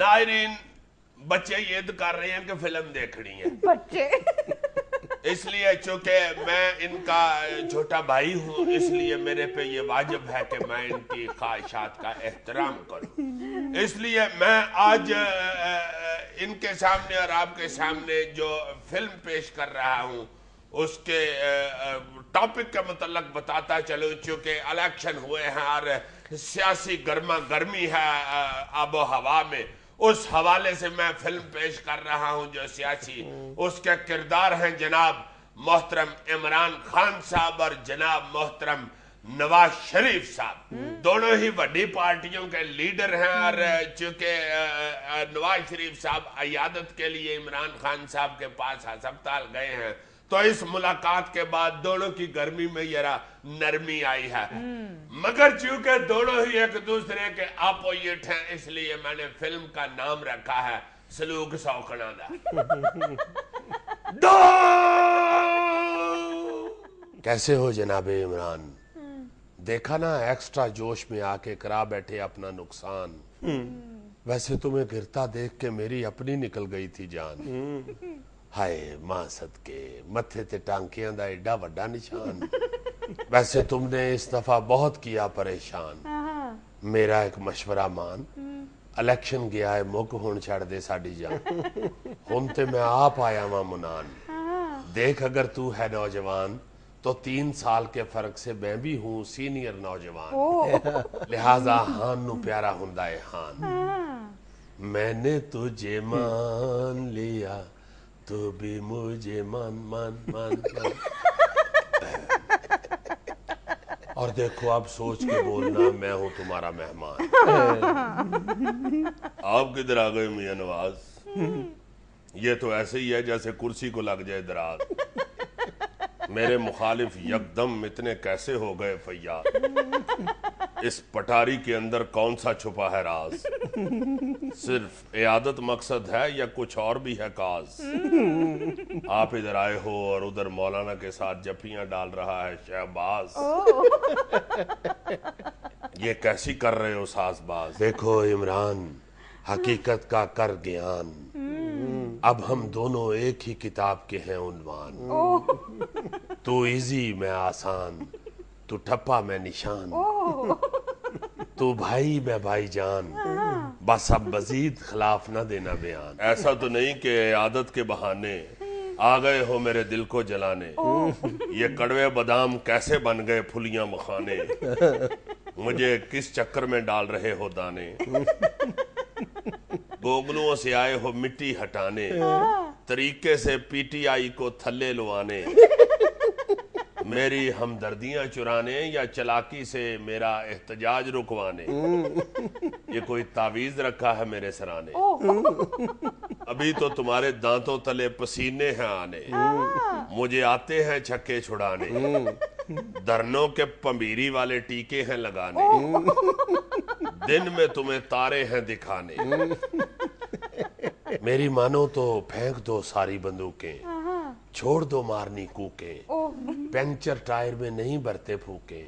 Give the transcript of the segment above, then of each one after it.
नाज़रीन बच्चे जिद कर रहे हैं कि फिल्म देखनी है, बच्चे इसलिए चूंकि मैं इनका छोटा भाई हूँ इसलिए मेरे पे ये वाजिब है कि मैं इनकी ख्वाहिशात का एहतराम करूँ। इसलिए मैं आज इनके सामने और आपके सामने जो फिल्म पेश कर रहा हूँ उसके टॉपिक के मुतल्लक बताता चलूँ। चूँकि इलेक्शन हुए हैं और सियासी गर्मा गर्मी है आबो हवा में, उस हवाले से मैं फिल्म पेश कर रहा हूं जो सियासी उसके किरदार हैं जनाब मोहतरम इमरान खान साहब और जनाब मोहतरम नवाज शरीफ साहब। दोनों ही बड़ी पार्टियों के लीडर हैं और चूंकि नवाज शरीफ साहब अयादत के लिए इमरान खान साहब के पास अस्पताल गए हैं, तो इस मुलाकात के बाद दोनों की गर्मी में जरा नरमी आई है। मगर चूंकि दोनों ही एक दूसरे के अपोजिट हैं इसलिए मैंने फिल्म का नाम रखा है सलूक सौखना दो। कैसे हो जनाबे इमरान? देखा ना एक्स्ट्रा जोश में आके करा बैठे अपना नुकसान। वैसे तुम्हें गिरता देख के मेरी अपनी निकल गई थी जान। हाय मां सदके मथे ते टांकियां दा एडा वड्डा निशान। वैसे तुमने इस दफा बहुत किया परेशान। मेरा एक मशवरा मान, इलेक्शन गया है मुक हुण छड़ दे साडी जान। हुण ते मैं आप आया वां मुनान। देख अगर तू है नौजवान तो 3 साल के फर्क से मैं भी हूँ सीनियर नौजवान। लिहाजा हान नु प्यारा हुंदा है हान। मैंने तुझे मान लिया तू भी मुझे मान मान मान मान। और देखो आप सोच के बोलना मैं हूं तुम्हारा मेहमान। आप किधर आ गए मियां नवाज? ये तो ऐसे ही है जैसे कुर्सी को लग जाए दराज। मेरे मुखालिफ यकदम इतने कैसे हो गए फैयाद? इस पटारी के अंदर कौन सा छुपा है राज? सिर्फ इयादत मकसद है या कुछ और भी है काज? आप इधर आए हो और उधर मौलाना के साथ जफियां डाल रहा है शहबाज। ये कैसी कर रहे हो सासबाज? देखो इमरान हकीकत का कर ज्ञान, अब हम दोनों एक ही किताब के हैं उन्वान। तू इजी मैं आसान, तू ठप्पा मैं निशान, तू भाई मैं भाईजान, बस अब मजीद खिलाफ ना देना बयान। ऐसा तो नहीं कि आदत के बहाने आ गए हो मेरे दिल को जलाने। ये कड़वे बादाम कैसे बन गए फुलियां मखाने? मुझे किस चक्कर में डाल रहे हो दाने? गोगलुओं से आए हो मिट्टी हटाने, तरीके से पीटीआई को थल्ले लुआने। मेरी हमदर्दियां चुराने या चलाकी से मेरा एहतजाज रुकवाने। ये कोई तावीज रखा है मेरे सराने। अभी तो तुम्हारे दांतों तले पसीने हैं आने, मुझे आते हैं छक्के छुड़ाने। धरनों के पंबीरी वाले टीके हैं लगाने, दिन में तुम्हें तारे हैं दिखाने। मेरी मानो तो फेंक दो सारी बंदूकें, छोड़ दो मारनी कूके, पंक्चर टायर में नहीं भरते फूके।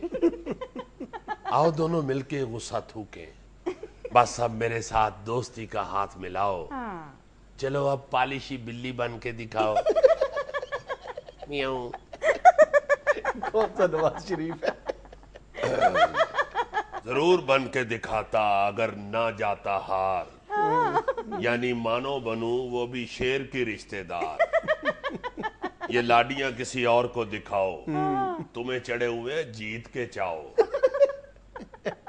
आओ दोनों मिलके गुस्सा थूके, बस अब मेरे साथ दोस्ती का हाथ मिलाओ। चलो अब पालिशी बिल्ली बन के दिखाओ। मियाऊं। कौन सा नवाज शरीफ है? जरूर बन के दिखाता अगर ना जाता हार, यानी मानो बनूं वो भी शेर की रिश्तेदार। ये लाडियां किसी और को दिखाओ, तुम्हें चढ़े हुए जीत के चाओ।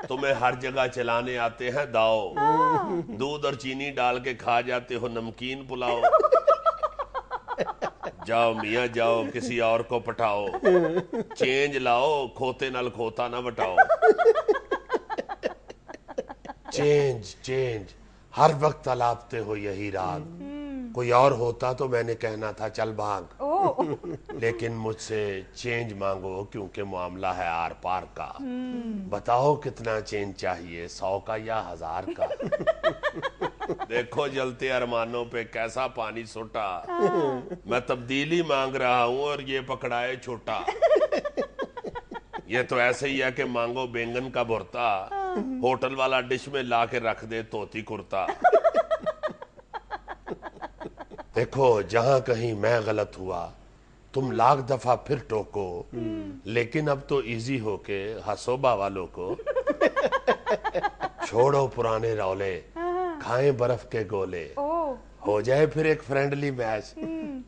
तुम्हें हर जगह चलाने आते हैं दाओ, दूध और चीनी डाल के खा जाते हो नमकीन पुलाव। जाओ मियां जाओ किसी और को पटाओ, चेंज लाओ खोते नाल खोता ना बटाओ। चेंज चेंज हर वक्त अलापते हो यही राग। कोई और होता तो मैंने कहना था चल भाग, लेकिन मुझसे चेंज मांगो क्योंकि मामला है आर पार का। बताओ कितना चेंज चाहिए, 100 का या 1000 का? देखो जलते अरमानों पे कैसा पानी सोटा। मैं तब्दीली मांग रहा हूं और ये पकड़ाए छोटा। ये तो ऐसे ही है कि मांगो बैंगन का भुर्ता, होटल वाला डिश में ला के रख दे धोती कुर्ता। دیکھو جہاں کہیں میں غلط ہوا تم لاکھ دفعہ پھر ٹوکو، لیکن اب تو ایزی ہو کے ہسوبا والوں کو چھوڑو پرانے رولے، کھائیں برف کے گولے، ہو جائے پھر ایک فرینڈلی میچ،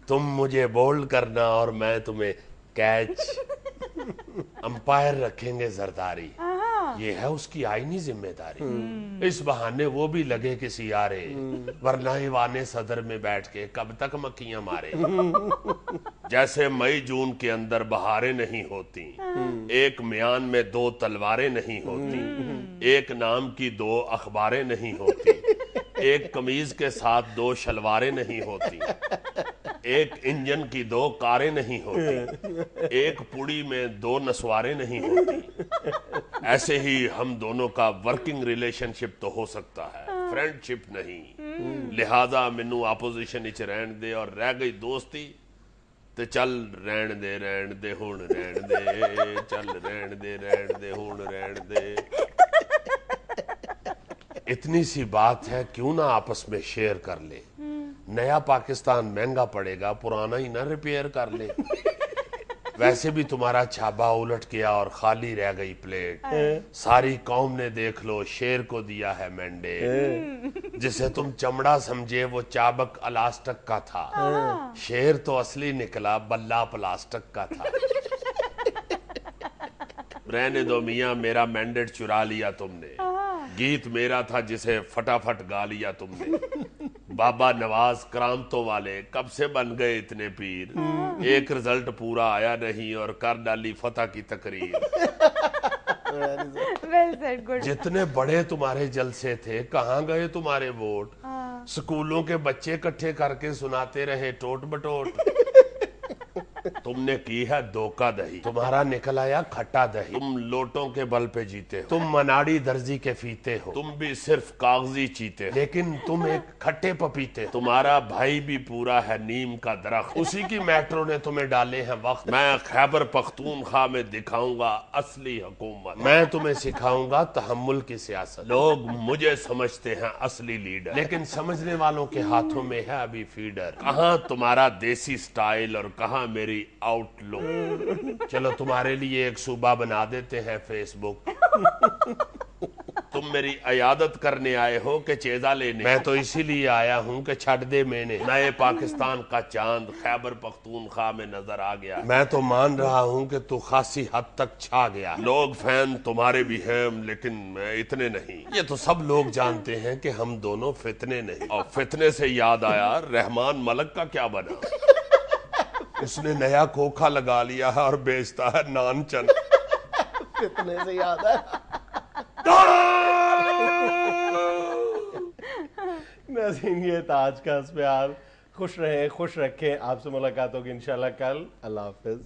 تم مجھے بولڈ کرنا اور میں تمہیں کیچ، امپائر رکھیں گے زرداری، یہ ہے اس کی آئینی ذمہ داری، اس بہانے وہ بھی لگے کسی آرے، ورنہ ایوان صدر میں بیٹھ کے کب تک مکھیاں مارے، جیسے مئی جون کے اندر بہاریں نہیں ہوتی، ایک میان میں دو تلواریں نہیں ہوتی، ایک نام کی دو اخباریں نہیں ہوتی، ایک قمیض کے ساتھ دو شلواریں نہیں ہوتی، ایک انجن کی دو کاریں نہیں ہوتی، ایک پوڑی میں دو نسواریں نہیں ہوتی، ایسے ہی ہم دونوں کا ورکنگ ریلیشن شپ تو ہو سکتا ہے، فرینڈ شپ نہیں، لہذا مینوں اپوزیشن اچ رہن دے، اور رہ گئی دوستی تے چل رہن دے ہون رہن دے، چل رہن دے ہون رہن دے۔ اتنی سی بات ہے کیوں نہ آپس میں شیئر کر لے، نیا پاکستان مہنگا پڑے گا، پرانا ہی نہ ریپیئر کر لے، ویسے بھی تمہارا چھابا الٹ گیا اور خالی رہ گئی پلیٹ، ساری قوم نے دیکھ لو شیر کو دیا ہے مینڈیٹ، جسے تم چمڑا سمجھے وہ چابک الاسٹک کا تھا، شیر تو اصلی نکلا بلہ پلاسٹک کا تھا۔ رہنے دو میاں میرا مینڈیٹ چرا لیا تم نے، گیت میرا تھا جسے فٹافٹ گا لیا تم نے، بابا نواز کرامتوں والے کب سے بن گئے اتنے پیر، ایک رزلٹ پورا آیا نہیں اور کر ڈالی فتح کی تقریر۔ جتنے بڑے تمہارے جلسے تھے کہاں گئے تمہارے ووٹ، سکولوں کے بچے اکٹھے کر کے سناتے رہے ٹوٹ بٹوٹ، تم نے کی ہے دھوکہ دہی، تمہارا نکل آیا کھٹا دہی، تم لوٹوں کے بل پہ جیتے ہو، تم مناڑی درزی کے فیتے ہو، تم بھی صرف کاغذی چیتے ہو، لیکن تم ایک کھٹے پپیتے ہو، تمہارا بھائی بھی پورا ہے نیم کا درخت، اسی کی میٹرو نے تمہیں ڈالے ہیں وقت، میں خیبر پختونخوا میں دکھاؤں گا اصلی حکومت، میں تمہیں سکھاؤں گا تحمل کی سیاست، لوگ مجھے سمجھتے ہیں اصلی لیڈر، لیکن سمجھنے والوں کے ہاتھوں میں ہے ابھی فیڈر، کہاں تمہارا دیسی سٹائل اور کہاں میری آؤٹ لک، چلو تمہارے لیے ایک صوبہ بنا دیتے ہیں فیس بک، تم میری عیادت کرنے آئے ہو کہ چیزہ لینے، میں تو اسی لیے آیا ہوں کہ چھڑ دے میں نے، نئے پاکستان کا چاند خیبر پختونخوا میں نظر آ گیا، میں تو مان رہا ہوں کہ تو خاصی حد تک چھا گیا، لوگ فین تمہارے بھی ہیں لیکن میں اتنے نہیں، یہ تو سب لوگ جانتے ہیں کہ ہم دونوں فتنے نہیں، اور فتنے سے یاد آیا رحمان ملک کا کیا بنا، اس نے نیا کھوکھا لگا لیا ہے اور بیچتا ہے نان چن، فتنے سے یاد ہے ناظرین یہ تھا آج کا اسپیار، خوش رہیں خوش رکھیں، آپ سے ملاقات ہوگی انشاءاللہ کل، اللہ حافظ۔